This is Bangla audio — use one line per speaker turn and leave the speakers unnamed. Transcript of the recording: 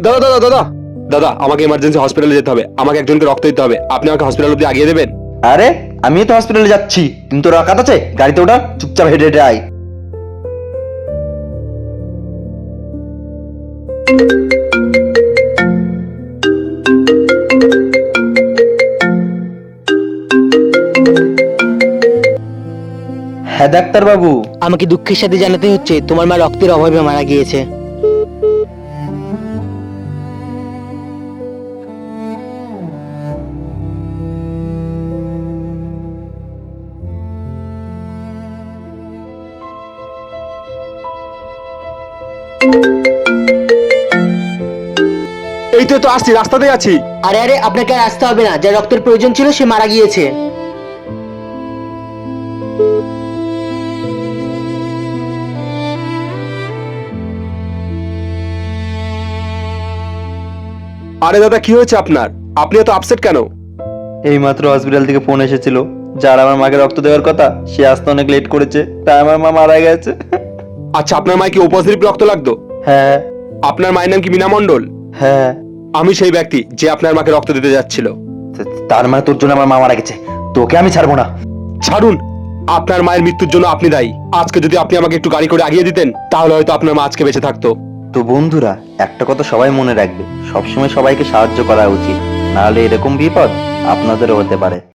দাদা দাদা দাদা দাদা, আমাকে ইমার্জেন্সি হসপিটালে যেতে হবে, আমাকে একজনকে রক্ত দিতে হবে, আপনি আমাকে হসপিটাল অব্দি আগিয়ে দেবেন?
আরে আমি তো হসপিটালে যাচ্ছি, কিন্তু তোর রাখাত আছে, গাড়িতে ওঠা, চুপচাপ হেঁটে হেঁটে আয়। হ্যাঁ ডাক্তার বাবু।
আমাকে দুঃখের সাথে জানাতে হচ্ছে তোমার মা রক্তের অভাবে মারা গিয়েছে।
এই তো আসছি, রাস্তাতেই আছি।
আরে আরে, আপনাকে আর আসতে হবে না, যার রক্তের প্রয়োজন ছিল সে মারা গিয়েছে।
আরে দাদা, কি হয়েছে আপনার? আপনি এত আপসেট কেন?
এই মাত্র হসপিটাল থেকে ফোন এসেছিল, যার আমার মাকে রক্ত দেওয়ার কথা সে আসতে অনেক লেট করেছে, তাই আমার মা মারা গেছে।
আচ্ছা, আপনার মায়ের কি ও পজিটিভ রক্ত লাগতো?
হ্যাঁ।
আপনার মায়ের নাম কি মীনা মণ্ডল?
হ্যাঁ।
আমি সেই ব্যক্তি যে আপনার মাকে রক্ত দিতে যাচ্ছিল।
তার মানে তোর জন্য আমার মা মারা গেছে, তোকে আমি ছাড়বো না।
ছাড়ুন, আপনার মায়ের মৃত্যুর জন্য আপনি দায়ী। আজকে যদি আপনি আমাকে একটু গাড়ি করে আগিয়ে দিতেন, তাহলে হয়তো আপনার মা আজকে বেঁচে থাকতো।
তো বন্ধুরা, একটা কথা সবাই মনে রাখবে, সবসময় সবাইকে সাহায্য করা উচিত, নাহলে এরকম বিপদ আপনাদেরও হতে পারে।